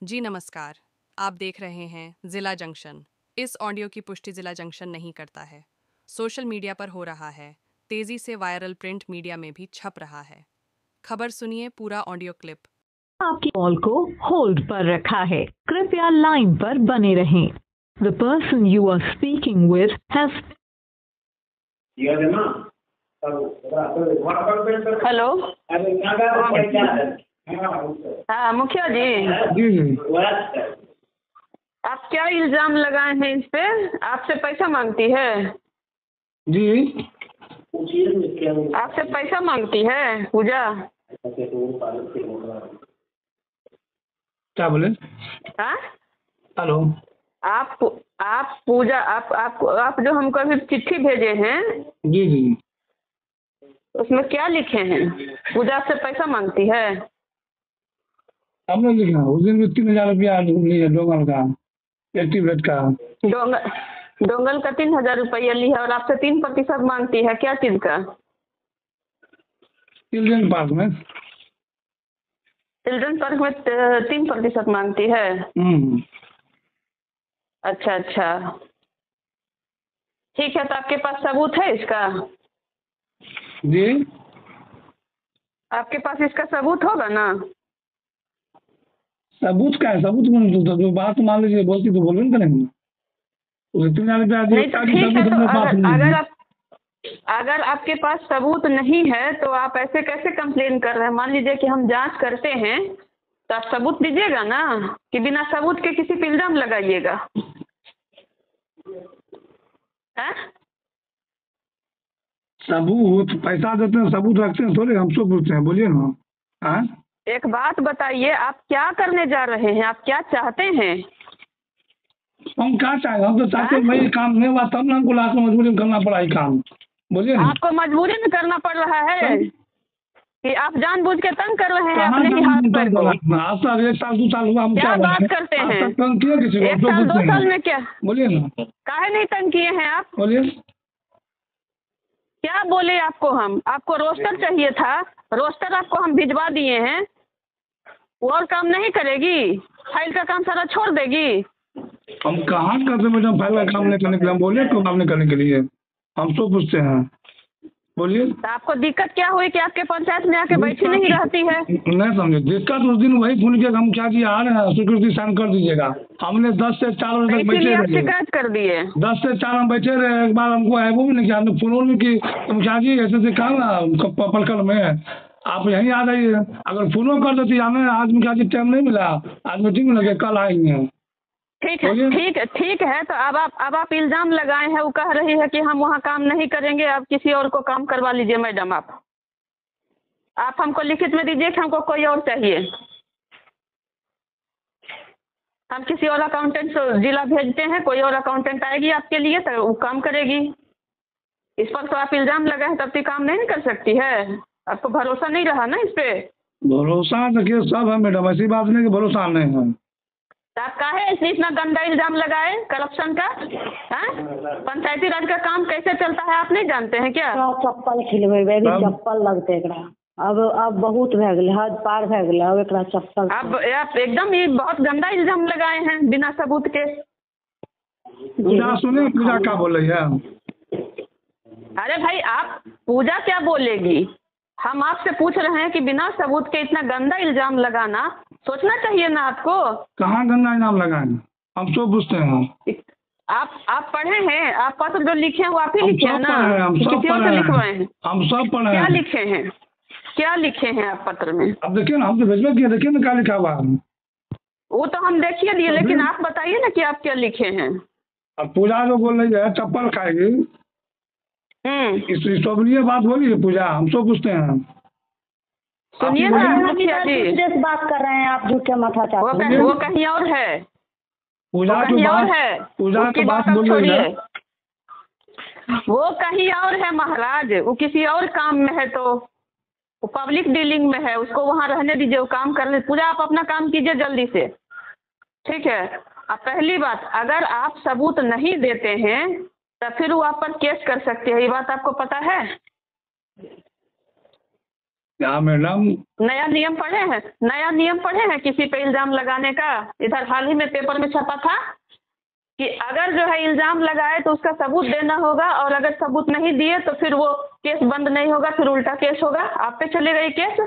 जी नमस्कार। आप देख रहे हैं जिला जंक्शन। इस ऑडियो की पुष्टि जिला जंक्शन नहीं करता है। सोशल मीडिया पर हो रहा है, तेजी से वायरल प्रिंट मीडिया में भी छप रहा है। खबर सुनिए पूरा ऑडियो क्लिप। आपकी कॉल को होल्ड पर रखा है, कृपया लाइन पर बने रहें। The person you are speaking with has. Hello. हाँ मुखिया जी, जी आप क्या इल्जाम लगाए हैं इस पे? आपसे पैसा मांगती है? जी आपसे पैसा मांगती है पूजा? क्या बोले? हाँ, हेलो। आप पूजा, आप जो हमको अभी चिट्ठी भेजे हैं जी जी उसमें क्या लिखे हैं? पूजा आपसे पैसा मांगती है? हमने लिखा उस दिन भी 3,000 रुपया लिया डोंगल का, एक्टिवेट का। डोंगल का 3,000 रुपया ली है और आपसे 3% मांगती है, क्या चीज का? चिल्ड्रन पार्क में। चिल्ड्रन पार्क में 3% मांगती है? अच्छा अच्छा, ठीक है। तो आपके पास सबूत है इसका? जी आपके पास इसका सबूत होगा ना? सबूत का है? सबूत कौन तो जो बात मान लीजिए बोलती तो बोलबे न करेंगे। उसे 3,000 रुपया दिया, नहीं तो क्या कि ठीक है। सबूत तो अपने पास नहीं अगर है। आप अगर आपके पास सबूत नहीं है तो आप ऐसे कैसे कंप्लेन कर रहे हैं? मान लीजिए कि हम जांच करते हैं तो आप सबूत दीजिएगा ना, कि बिना सबूत के किसी पे इल्जाम लगाइएगा? हैं? सबूत पैसा देते हैं, सबूत रखते हैं थोड़े, हम सब पूछते हैं, बोलिए ना। हाँ एक बात बताइए, आप क्या करने जा रहे हैं? आप क्या चाहते हैं? हम क्या चाहेंगे? हम तो चाहते हैं भाई काम नहीं हुआ तब ना हमको लास्ट में मजबूरी में करना पड़ा ये काम। बोलिए ना। आपको मजबूरी में करना पड़ रहा है कि आप जानबूझ के तंग कर रहे हैं कहाँ अपने ही हाथ पैर को? आज तक 1 साल 2 साल हुआ, हम क्या क्या बात बोले? करते आज हैं? तक तंग किए किसी को? हम 1 तो साल 2 पूछते साल हैं। में क्या बोलिए ना। काहे नहीं तंग किए हैं आप? बोलिए। क्या बोले आपको? हम आपको रोस्टर चाहिए था, रोस्टर आपको हम भिजवा दिए हैं। वो और काम नहीं करेगी? फाइल का काम सारा छोड़ देगी? हम कहाँ करते मैडम फाइल का काम नहीं करने के लिए? हम बोलिए तो काम नहीं करने के लिए हम तो पूछते हैं। बोलिए। तो आपको दिक्कत क्या हुई कि आपके पंचायत में आके बैठी नहीं रहती है? नहीं समझे दिक्कत? उस दिन वही फोन किया, हम क्या किया आ रहे हैं स्वीकृति साइन कर दीजिएगा। हमने 10 से 4 बजे तक बैठे इसीलिए आप रहे। शिकायत कर दिए? 10 से 4 हम बैठे रहे। एक बार हमको है वो भी नहीं किया, हमने फोन में कि तुम क्या जी ऐसे ऐसे काम ना पलकल में आप यहीं आ जाइए। अगर फोनो कर देती हमें, आज में क्या जी टाइम नहीं मिला, आज मीटिंग में लगे, कल आएंगे। ठीक है, ठीक है। तो अब आप इल्जाम लगाए हैं, वो कह रही है कि हम वहाँ काम नहीं करेंगे, आप किसी और को काम करवा लीजिए। मैडम आप हमको लिखित में दीजिए कि हमको कोई और चाहिए। हम किसी और अकाउंटेंट से जिला भेजते हैं, कोई और अकाउंटेंट आएगी आपके लिए तो वो काम करेगी। इस पर तो आप इल्जाम लगाए तब तक काम नहीं कर सकती है? आपको भरोसा नहीं रहा ना इस पे? भरोसा देखिए सब है मैडम, ऐसी बात नहीं कि भरोसा नहीं है। तो आप काहे इसलिए इतना गंदा इल्जाम लगाए करप्शन का? हाँ, पंचायती राज का काम कैसे चलता है आप नहीं जानते हैं क्या? चप्पल खिलवेबे भी चप्पल लगते एकरा। अब बहुत भए गेलै, हद पार भए गेलै। अब एकरा चप्पल आप एकदम ये बहुत गंदा इल्जाम लगाए हैं बिना सबूत के। पूजा सुने, पूजा क्या बोल रही है? अरे भाई, आप पूजा क्या बोलेगी? हम आपसे पूछ रहे हैं कि बिना सबूत के इतना गंदा इल्जाम लगाना, सोचना चाहिए ना आपको? कहाँ गंदा इनाम लगाए? हम सब पूछते हैं। आप पढ़े हैं? आप पत्र जो लिखे हैं वो आप ही लिखे हैं ना? हम सब किसी और से लिखवाए हैं? हम सब पढ़े क्या हैं। लिखे हैं? क्या लिखे हैं आप पत्र में? अब देखिए ना, हम तो भेजबे किए, देखिए ना क्या लिखा हुआ है। वो तो हम देखिए दिए, लेकिन आप बताइए ना कि आप क्या लिखे हैं। अब पूजा जो बोल रही है चप्पल खाएगी, इस स्ट्रॉबेरी बात बोली है पूजा, हम सब पूछते हैं। सुनिए ना मुखिया जी, दूसरे से बात कर रहे हैं आप, झूठे माथा चाहते हैं। वो कहीं और है, पूजा कहीं और है। पूजा उसकी तो बात बात आप बोल रही छोड़िए, है। वो कहीं और है महाराज, वो किसी और काम में है। तो वो पब्लिक डीलिंग में है, उसको वहाँ रहने दीजिए, वो काम करने। पूजा आप अपना काम कीजिए जल्दी से, ठीक है? अब पहली बात, अगर आप सबूत नहीं देते हैं तो फिर वो आप पर केस कर सकते हैं, ये बात आपको पता है? क्या मैडम? नया नियम पढ़े हैं? नया नियम पढ़े हैं किसी पे इल्जाम लगाने का? इधर हाल ही में पेपर में छपा था कि अगर जो है इल्जाम लगाए तो उसका सबूत देना होगा, और अगर सबूत नहीं दिए तो फिर वो केस बंद नहीं होगा, फिर उल्टा केस होगा, आप पे चलेगा ये केस।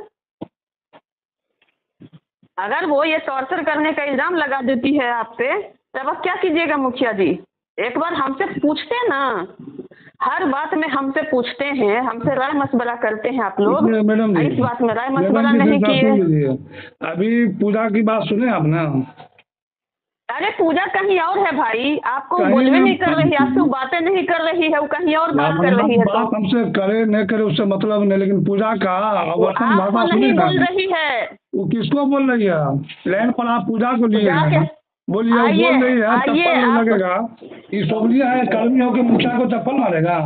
अगर वो ये टॉर्चर करने का इल्जाम लगा देती है आप पे, तब आप क्या कीजिएगा मुखिया जी? एक बार हमसे पूछते ना, हर बात में हमसे पूछते हैं, हमसे राय मशवरा करते हैं आप लोग। मैडम जी, इस बात में राय मैडम मशवरा जी, नहीं बात सुन किए। लीजिए। अभी पूजा की बात सुने आप ना? अरे पूजा कहीं और है भाई, आपको कहीं बोलवे नहीं। नहीं कर रही, आपसे वो बातें नहीं कर रही है, वो कहीं और बात कर रही है। बात तो हमसे करे नहीं करे उससे मतलब नहीं, लेकिन पूजा का वो वचन आपको भाषा सुने नहीं ना। बोल रही है। वो किसको बोल रही है? लाइन पर आप पूजा को लिए जाके हैं, बोलिए। वो आइए, बोल रही है आइए चप्पल नहीं आप। लगेगा। ये सोमलिया है, कर्मी होकर मुखिया को चप्पल मारेगा?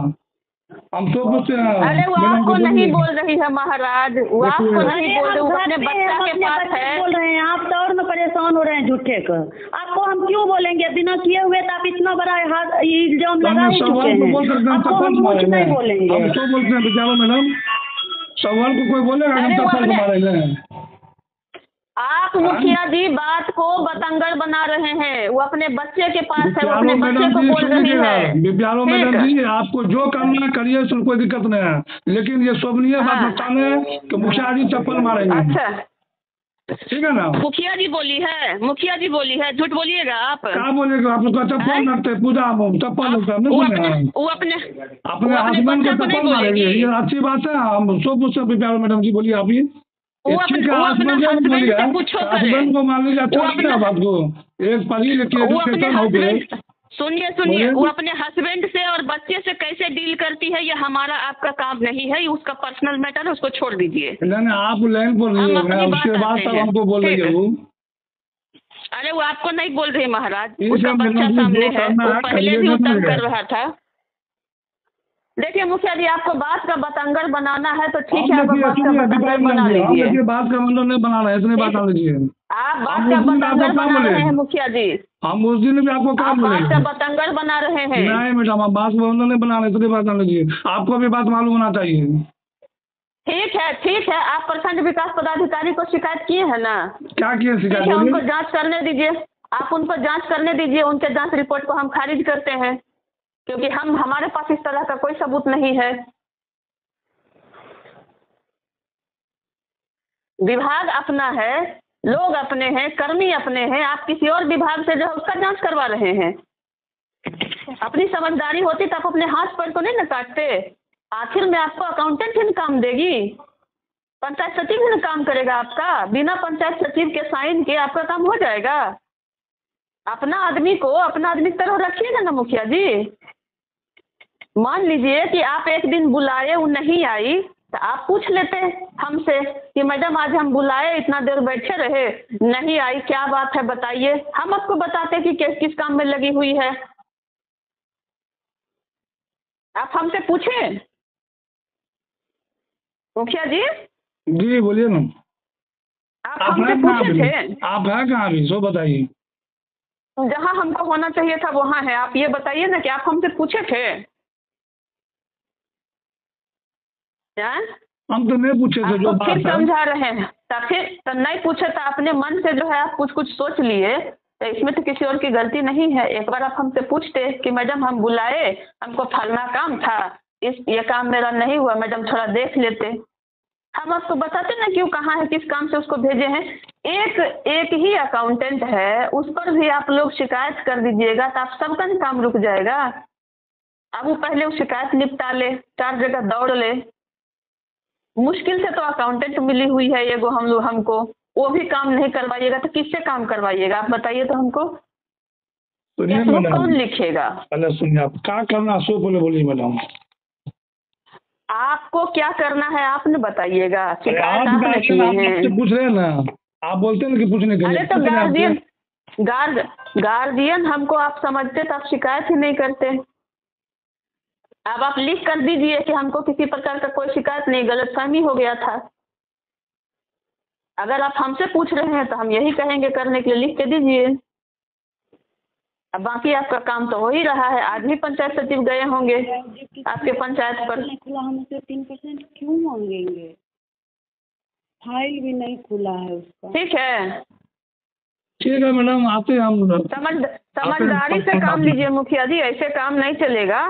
हम तो कुछ अरे वो मैडम आपको को नहीं बोलिए। बोल रही है महाराज, वो आपको नहीं बोल रही, वो अपने बच्चा के पास है। बोल रहे हैं आप, तो और में परेशान हो रहे हैं झूठे का। आपको हम क्यों बोलेंगे? बिना किए हुए तो आप इतना बड़ा इल्जाम लगा ही चुके सवाल को हैं, बोल सकते हैं आपको चप्पल हम को कुछ मारेंगे? नहीं बोलेंगे। हम तो बोलते हैं बेचारो मैडम, सवाल को कोई बोलेगा कि हम अरे वो चप्पल को अपने- मारेंगे? आप मुखिया जी बात को बतंगड़ बना रहे हैं। वो अपने बच्चे के पास है, वो अपने प्यारो बच्चे मैडम को जी, बोल रही सुनिएगा। है। प्यारो ठीक मैडम है। जी, आपको जो करना है करिए, इसमें कोई दिक्कत नहीं है, लेकिन ये शोभनीय बात हाँ। बताना है कि मुखिया जी चप्पल मारेंगे। अच्छा, ठीक है ना? मुखिया जी बोली है, मुखिया जी बोली है, झूठ बोलिएगा आप। क्या बोलेगा? आप उसका चप्पल लगते पूजा में चप्पल लगता है, वो नहीं अपने सुने? वो अपने अपने वो अपने हस्बैंड को बच्चा को नहीं चप्पल मारेंगे, बोलेगी। ये अच्छी बात है? हम सब उससे प्यारो मैडम जी बोलिए आप ही। वो अपने हस्बैंड से पूछो करे। हस्बैंड को मान लीजिए अच्छा वो लगता है अपना- आपको? एक पढ़ी लिखी वो अपने एजुकेशन हो गए। हस्बैंड, सुनिए बोलिए। वो अपने हस्बैंड से और बच्चे से कैसे डील करती है, ये हमारा आपका काम नहीं है, ये उसका पर्सनल मैटर है, उसको छोड़ दीजिए। नहीं आप लाइन पर हम रहिएगा, अपनी बात उसके बाद आते तब हैं। हमको बोल रही ठीक है है। वो। अरे वो आपको नहीं बोल रही महाराज, ठीक उसका है, बच्चा मैडम जी, सामने जो है, करना वो है पहले करिए, भी जो उत्तर करिए। कर रहा था। देखिए मुखिया जी, आपको बात का बतंगड़ बनाना है तो ठीक है, आप देखिए, बात का सुनिए, बतंगड़ दीपावली बना मैडम जी, हम लीजिए। देखिए बात का मतलब नहीं बना रहे हैं, इतनी बात मान लीजिए। आप बात हम का उस दिन बतंगड़ आपको क्या बना बोले? रहे हैं मुखिया जी, हम उस दिन भी आपको क्या आप बोले? बात का बतंगड़ बना रहे हैं। नहीं मैडम, हम बात का मतलब नहीं बना रहे, इतनी बात मान लीजिए। आपको भी बात मालूम होना चाहिए। ठीक है, आप प्रखंड विकास पदाधिकारी को शिकायत किए हैं ना? क्या किए ठीक शिकायत? है, उनको बोलिए। जांच करने दीजिए, आप उनको जांच करने दीजिए, उनके जांच रिपोर्ट को हम खारिज करते हैं, क्योंकि हमारे पास इस तरह का कोई सबूत नहीं है। विभाग अपना है, लोग अपने हैं, कर्मी अपने हैं, आप किसी और विभाग से जो है उसका जांच करवा रहे हैं। अपनी समझदारी होती तो आप अपने हाथ पैर को नहीं न काटते। आखिर में आपको अकाउंटेंट ही न काम देगी, पंचायत सचिव ही न काम करेगा आपका। बिना पंचायत सचिव के साइन के आपका काम हो जाएगा? अपना आदमी की तरह रखिएगा ना मुखिया जी। मान लीजिए कि आप एक दिन बुलाए, वो नहीं आई, तो आप पूछ लेते हमसे कि मैडम आज हम बुलाए, इतना देर बैठे रहे, नहीं आई, क्या बात है बताइए। हम आपको बताते कि किस काम में लगी हुई है। आप हमसे पूछे मुखिया जी, जी बोलिए ना। आप आप हमसे हैं कहाँ पूछे थे? अभी? आप हैं कहाँ अभी, सो बताइए। जहाँ हमको होना चाहिए था वहाँ है। आप ये बताइए ना कि आप हमसे पूछे थे? क्या? हम तो नहीं पूछे थे जो आपको बात फिर है। समझा रहे हैं, तो फिर तो नहीं पूछे तो अपने मन से जो है आप कुछ सोच लिए, तो इसमें तो किसी और की गलती नहीं है। एक बार आप हमसे पूछते कि मैडम हम बुलाए, हमको फलना काम था, ये काम मेरा नहीं हुआ, मैडम थोड़ा देख लेते, हम आपको बताते ना कि वो कहाँ है, किस काम से उसको भेजे हैं। एक ही अकाउंटेंट है, उस पर भी आप लोग शिकायत कर दीजिएगा तो आप सबका काम रुक जाएगा। अब वो पहले वो शिकायत निपटा ले, 4 जगह दौड़ ले। मुश्किल से तो अकाउंटेंट मिली हुई है ये हमको, वो भी काम नहीं करवाइएगा तो किससे काम करवाइएगा? आप बताइए तो हमको, सुनिए वो मैडम, कौन लिखेगा? पहले सुनिए, आप क्या करना सो बोले बोलिए मैडम। आपको क्या करना है आपने बताइएगा, शिकायत आप आपने किए आपसे हैं। पूछ रहे हैं ना, आप बोलते हैं ना कि पूछने के लिए। अरे तो पूछ रहे हैं आपसे। गार्जियन हमको आप समझते तो आप शिकायत ही नहीं करते। अब आप लिख कर दीजिए कि हमको किसी प्रकार का कोई शिकायत नहीं, गलतफहमी हो गया था। अगर आप हमसे पूछ रहे हैं तो हम यही कहेंगे करने के लिए, लिख के दीजिए। अब बाकी आपका काम तो हो ही रहा है। आज भी पंचायत सचिव गए होंगे आपके पंचायत पर। खुला हम उसे 3% क्यों मांगेंगे? फाइल भी नहीं खुला है उसका। ठीक है, ठीक है मैडम, आते हैं हम। समझदारी से काम लीजिए मुखिया जी, ऐसे काम नहीं चलेगा।